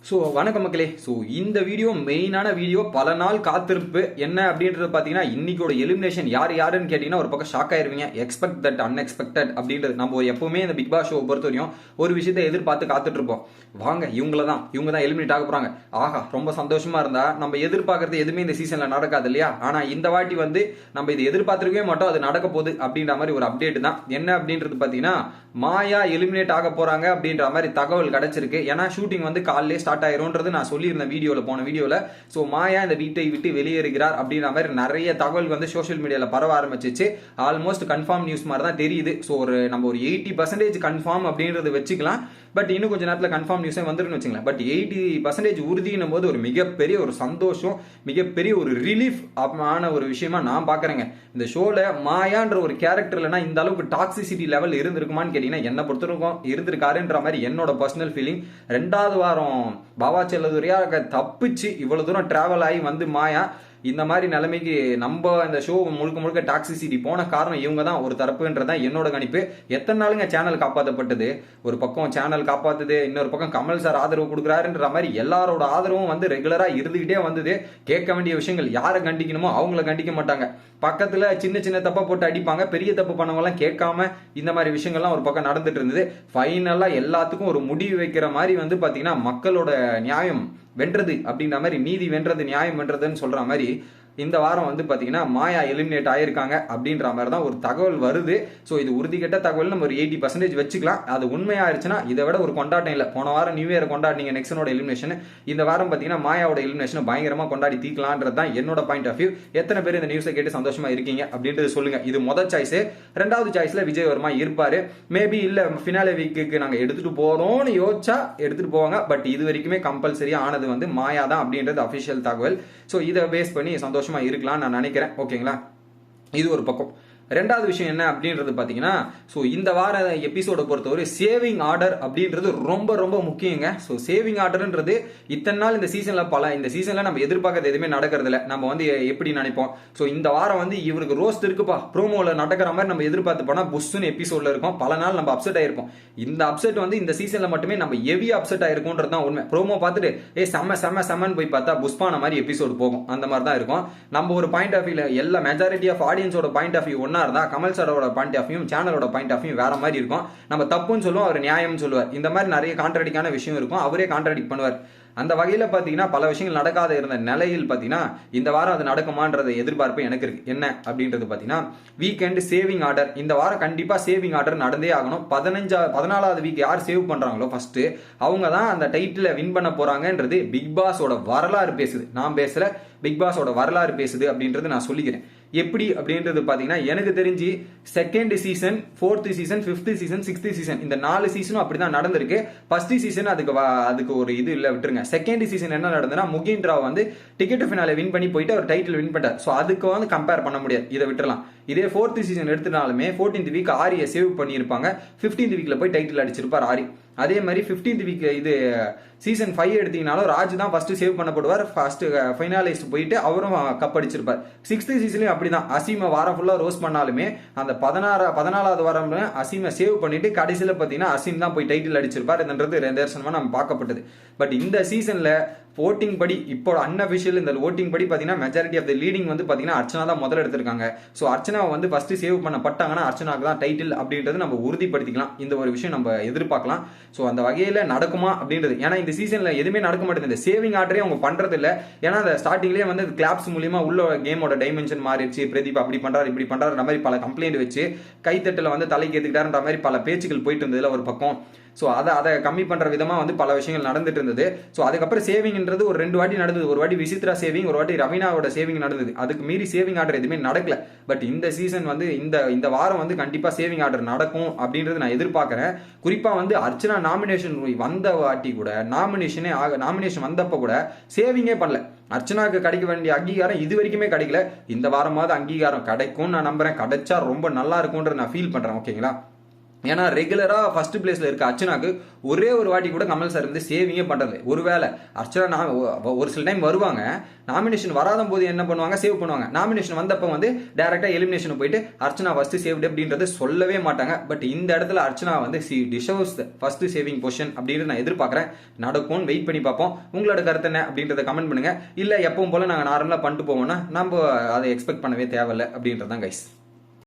வணக்கம் மக்களே. இந்த வீடியோ மெயினான வீடியோ, பல நாள் காத்திருப்பு என்ன அப்படின்றது பார்த்தீங்கன்னா, இன்னைக்கோட எலிமினேஷன் யார் யாருன்னு கேட்டீங்கன்னா ஒரு பக்கம் ஷாக் ஆயிருவீங்க. எக்ஸ்பெக்ட் தட் அன்எக்ஸ்பெக்டட் அப்படின்றது. நம்ம எப்பவுமே இந்த பிக் பாஸ் ஷோ பொறுத்தவரையும் ஒரு விஷயத்தை எதிர்பார்த்து காத்துட்டு இருப்போம். வாங்க இவங்க தான் எலிமினேட் ஆக போறாங்க, ஆஹா ரொம்ப சந்தோஷமா இருந்தா நம்ம எதிர்பார்க்கறது எதுவுமே இந்த சீசன்ல நடக்காது இல்லையா? ஆனா இந்த வாட்டி வந்து நம்ம இதை எதிர்பார்த்துருக்கவே மாட்டோம், அது நடக்க போகுது அப்படின்ற மாதிரி ஒரு அப்டேட் தான். என்ன அப்படின்றது பார்த்தீங்கன்னா, மாயா எலிமினேட் ஆக போறாங்க அப்படின்ற மாதிரி தகவல் கிடைச்சிருக்கு. ஏன்னா ஷூட்டிங் வந்து காலையிலே ஸ்டார்ட் ஆயிரும்ன்றது நான் சொல்லியிருந்தேன் வீடியோல, போன வீடியோல. ஸோ மாயா இந்த வீட்டை விட்டு வெளியேறுகிறார் அப்படின்ற மாதிரி நிறைய தகவல் வந்து சோஷியல் மீடியால பரவ ஆரம்பிச்சிச்சு. ஆல்மோஸ்ட் கன்ஃபார்ம் நியூஸ் மாதிரி தான் தெரியுது. ஸோ நம்ம ஒரு 80% கன்ஃபார்ம் அப்படின்றது வச்சுக்கலாம். பட் இன்னும் கொஞ்சம் நேரத்தில் கன்ஃபார்ம் நியூஸே வந்துருன்னு வச்சுக்கலாம். பட் 80% உறுதினும் போது ஒரு மிகப்பெரிய ஒரு சந்தோஷம், மிகப்பெரிய ஒரு ரிலீஃப் ஆன ஒரு விஷயமா நான் பாக்குறேங்க. இந்த ஷோல மாயான்ற ஒரு கேரக்டர் இல்லைன்னா இந்த அளவுக்கு டாக்ஸிசிட்டி லெவல் இருந்திருக்குமான்னு கேட்டீங்கன்னா என்ன பொறுத்திருக்கும் இருந்திருக்காருன்ற மாதிரி என்னோட பர்சனல் ஃபீலிங். 2வது வாரம் பாபா செல்லதுரையாக தப்பிச்சு இவ்வளவு தூரம் டிராவல் ஆகி வந்து மாயா இந்த மாதிரி நிலைமைக்கு நம்ம இந்த ஷோ முழுக்க முழுக்க டாக்ஸிசிட்டி போன காரணம் இவங்க தான் ஒரு தரப்புன்றதான் என்னோட கணிப்பு. எத்தனை நாளுங்க சேனல் காப்பாற்றப்பட்டது? ஒரு பக்கம் சேனல் காப்பாத்துது, இன்னொரு பக்கம் கமல் சார் ஆதரவு கொடுக்குறாருன்ற மாதிரி எல்லாரோட ஆதரவும் வந்து ரெகுலரா இருந்துகிட்டே வந்தது. கேட்க வேண்டிய விஷயங்கள் யாரை கண்டிக்கணுமோ அவங்கள கண்டிக்க மாட்டாங்க. பக்கத்துல சின்ன சின்ன தப்பை போட்டு அடிப்பாங்க, பெரிய தப்பு பண்ணவங்கலாம் கேட்காம இந்த மாதிரி விஷயங்கள்லாம் ஒரு பக்கம் நடந்துட்டு இருந்தது. ஃபைனலா எல்லாத்துக்கும் ஒரு முடிவு வைக்கிற மாதிரி வந்து பாத்தீங்கன்னா மக்களோட நியாயம் வென்றது அப்படின்ற மாதிரி, நீதி வென்றது நியாயம் வென்றதுன்னு சொல்ற மாதிரி இந்த வாரம் வந்து பாத்தீங்கன்னா மாயா எலிமினேட் ஆயிருக்காங்க அப்படின்ற மாதிரி தான் ஒரு தகவல் வருது. ஸோ இது உறுதிக்கட்ட தகவல், நம்ம ஒரு 80% வச்சுக்கலாம். அது உண்மையாயிருச்சுன்னா இதை விட ஒரு கொண்டாட்டம் இல்லை. போன வாரம் நியூ இயர் கொண்டாடினீங்க நெக்ஸனோட எலிமினேஷன், இந்த வாரம் பாத்தீங்கன்னா மாயாவோட எலிமினேஷன் பயங்கரமா கொண்டாடி தீக்கலான்றது தான் என்னோட பாயிண்ட் ஆஃப் வியூ. எத்தனை பேர் இந்த நியூஸை கேட்டு சந்தோஷமா இருக்கீங்க அப்படின்றது சொல்லுங்க. இது முதல் சாய்ஸ். 2வது சாய்ஸ்ல விஜய் வர்மா இருப்பாரு. மேபி இல்ல ஃபினாலே வீக்குக்கு நாங்க எடுத்துட்டு போறோம்னு யோசிச்சா எடுத்துட்டு போவாங்க. பட் இது வரைக்குமே கம்பல்சரியா ஆனது வந்து மாயா தான் அப்படின்றது அபிஷியல் தகவல். ஸோ இதை பேஸ் பண்ணி சந்தோஷமா இருக்கலாம் நான் நினைக்கிறேன். ஓகேங்களா? இது ஒரு பக்கம். 2வது விஷயம் என்ன அப்படின்றது பாத்தீங்கன்னா, இந்த வார எபிசோட பொறுத்தவரை சேவிங் ஆர்டர் அப்படின்றது ரொம்ப ரொம்ப முக்கியங்க. சேவிங் ஆர்டர்ன்றது இத்தனை நாள் இந்த சீசன்ல நம்ம எதிர்பார்க்கறது எதுவுமே நடக்கிறது இல்லை. நம்ம வந்து எப்படி நினைப்போம், இந்த வாரம் வந்து இவருக்கு ரோஸ்ட் இருக்குப்பா ப்ரோமோல நடக்கிற மாதிரி நம்ம எதிர்பார்த்து போனா புஷ்னு எபிசோட்ல இருக்கும். பல நாள் நம்ம அப்செட் ஆயிருப்போம். இந்த அப்செட் வந்து இந்த சீசன்ல மட்டுமே நம்ம ஹெவி அப்செட் ஆயிருக்கும்ன்றது தான் உண்மை. ப்ரோமோ பார்த்துட்டு செம்மன்னு போய் பார்த்தா புஷ்பான மாதிரி எபிசோடு போகும். அந்த மாதிரி தான் இருக்கும். நம்ம ஒரு பாயிண்ட் ஆஃப் வியூல எல்லா மெஜாரிட்டி ஆஃப் ஆடியன்ஸோட பாயிண்ட் ஆஃப் வியூ ஒன்னா இருந்தா கமல் சாரோட பாயிண்ட் ஆஃப் வியூ சேனலோட பாயிண்ட் ஆஃப் வியூ வேற மாதிரி இருக்கும். நம்ம தப்புன்னு சொல்லுவோம், அவர் நியாயம்னு சொல்லுவார். இந்த மாதிரி நிறைய கான்ட்ராடிக்டான விஷயம் இருக்கும். அவரே கான்ட்ராடிக்ட் பண்ணுவார். அந்த வகையில பாத்தீங்கன்னா பல விஷயங்கள் நடக்காத இருந்த நிலையில் பாத்தீங்கன்னா இந்த வாரம் அது நடக்குமான்றது எதிர்பார்ப்பு எனக்கு இருக்கு. என்ன அப்படின்றது பாத்தீங்கன்னா வீக்கெண்ட் சேவிங் ஆர்டர். இந்த வாரம் கண்டிப்பா சேவிங் ஆர்டர் நடந்தே ஆகணும். 14வது வீக் யார் சேவ் பண்றாங்களோ ஃபர்ஸ்ட் அவங்க தான் அந்த டைட்டில வின் பண்ண போறாங்கன்றது பிக் பாஸோட வரலாறு பேசுது. நான் பேசல, பிக் பாஸோட வரலாறு பேசுது அப்படின்றது நான் சொல்லிக்கிறேன். எப்படி அப்படின்றது பாத்தீங்கன்னா எனக்கு தெரிஞ்சு 2nd season, 4th season, 5th season, 6th season இந்த 4 சீசனும் அப்படிதான் நடந்திருக்கு. 1st சீசன் அதுக்கு ஒரு இது இல்ல, விட்டுருங்க. 2nd சீசன் என்ன நடந்ததுன்னா முகின் ராவ் வந்து டிக்கெட் ஃபினாலே வின் பண்ணி போயிட்டு அவர் டைட்டில் வின் பண்ணிட்டார். ஸோ அதுக்கு வந்து கம்பேர் பண்ண முடியாது, இதை விட்டுறலாம். இதே 4th சீசன் எடுத்துனாலுமே 14th வீக் ஆரியை சேவ் பண்ணியிருப்பாங்க. 15th வீக்ல போய் டைட்டில் அடிச்சிருப்பார் ஆரி. அதே மாதிரி 15th வீக் இது சீசன் 5 எடுத்தீங்கனாலும் ராஜ் தான் ஃபர்ஸ்ட் சேவ் பண்ணப்படுவார். ஃபர்ஸ்ட் ஃபைனலிஸ்ட் போயிட்டு அவரும் கப் அடிச்சிருப்பார். 6th சீசன்லயும் அப்படிதான். அசீமை வாரம் ஃபுல்லா ரோஸ் பண்ணாலுமே அந்த 14வது வாரம் அசீமை சேவ் பண்ணிட்டு கடைசியில பாத்தீங்கன்னா அசீம் தான் போய் டைட்டில் அடிச்சிருப்பார். இதுன்றது நிதர்சனமா நம்ம பார்க்கப்பட்டது. பட் இந்த சீசன்ல ஓட்டிங் படி, இப்போ அன்அபிஷியல் இந்த ஓட்டிங் படி பாத்தீங்கன்னா மெஜாரிட்டி ஆஃப் த லீடிங் வந்து பாத்தீங்கன்னா அர்ச்சனா தான் முதல்ல எடுத்திருக்காங்க. ஸோ அர்ச்சனா வந்து ஃபர்ஸ்ட் சேவ் பண்ணப்பட்டாங்கன்னா அர்ச்சனாக்கு தான் டைட்டில் அப்படின்றது நம்ம உறுதிப்படுத்திக்கலாம். இந்த ஒரு விஷயம் நம்ம எதிர்பார்க்கலாம். ஸோ அந்த வகையில நடக்குமா அப்படின்றது, ஏன்னா இந்த சீசன்ல எதுவுமே நடக்க மாட்டேங்குது. இந்த சேவிங் ஆர்டரே அவங்க பண்றது இல்லை. ஏன்னா அந்த ஸ்டார்டிங்லேயே வந்து கிளாப்ஸ் மூலியமா உள்ள கேமோட டைமென்ஷன் மாறிடுச்சு. பிரதீப் அப்படி பண்றாரு இப்படி பண்றாரு மாதிரி பல கம்ப்ளைண்ட் வச்சு கைத்தட்டல வந்து தலைக்கு ஏத்துக்கிட்டாருன்ற மாதிரி பல பேச்சுகள் போயிட்டு இருந்ததுல ஒரு பக்கம். ஸோ அதை கம்மி பண்ற விதமா வந்து பல விஷயங்கள் நடந்துட்டு இருந்தது. ஸோ அதுக்கப்புறம் சேவிங்ன்றது ஒரு 2 வாட்டி நடந்தது. ஒரு வாட்டி விசித்ரா சேவிங், ஒரு வாட்டி ரவீனாவோட சேவிங் நடந்தது. அதுக்கு மீறி சேவிங் ஆர்டர் எதுவுமே நடக்கல. பட் இந்த சீசன் வந்து இந்த வாரம் வந்து கண்டிப்பா சேவிங் ஆர்டர் நடக்கும் அப்படின்றது நான் எதிர்பார்க்கிறேன். குறிப்பா வந்து அர்ச்சனா நாமினேஷன் வந்த வாட்டி கூட நாமினேஷன் வந்தப்ப கூட சேவிங்கே பண்ணல. அர்ச்சனாக்கு கிடைக்க வேண்டிய அங்கீகாரம் இது வரைக்குமே கிடைக்கல. இந்த வாரமாவது அங்கீகாரம் கிடைக்கும் நான் நம்புறேன். கிடைச்சா ரொம்ப நல்லா இருக்கும்ன்ற நான் ஃபீல் பண்றேன். ஓகேங்களா? ஏன்னா ரெகுலரா ஃபர்ஸ்ட் பிளேஸ்ல இருக்க அர்ச்சனாக்கு ஒரே ஒரு வாட்டி கூட கமல் சார் வந்து சேவிங்கே பண்றது. ஒருவேளை அர்ச்சனா ஒரு சில டைம் வருவாங்க, நாமினேஷன் வராத போது என்ன பண்ணுவாங்க, சேவ் பண்ணுவாங்க. நாமினேஷன் வந்தப்ப வந்து டைரக்டா எலிமினேஷன் போயிட்டு அர்ச்சனா ஃபர்ஸ்ட் சேவ்டு அப்படின்றது சொல்லவே மாட்டாங்க. பட் இந்த இடத்துல அர்ச்சனா வந்து டிசர்வ்ஸ் ஃபர்ஸ்ட் சேவிங் பொசிஷன் அப்படின்னு நான் எதிர்பார்க்கறேன். நடக்கும்னு வெயிட் பண்ணி பார்ப்போம். உங்களோட கருத்து என்ன அப்படின்றத கமெண்ட் பண்ணுங்க. இல்ல எப்பவும் போல நாங்க நார்மலா பண்ணிட்டு போவோம்னா நம்ம அதை எக்ஸ்பெக்ட் பண்ணவே தேவையில்லை அப்படின்றதான் கைஸ்.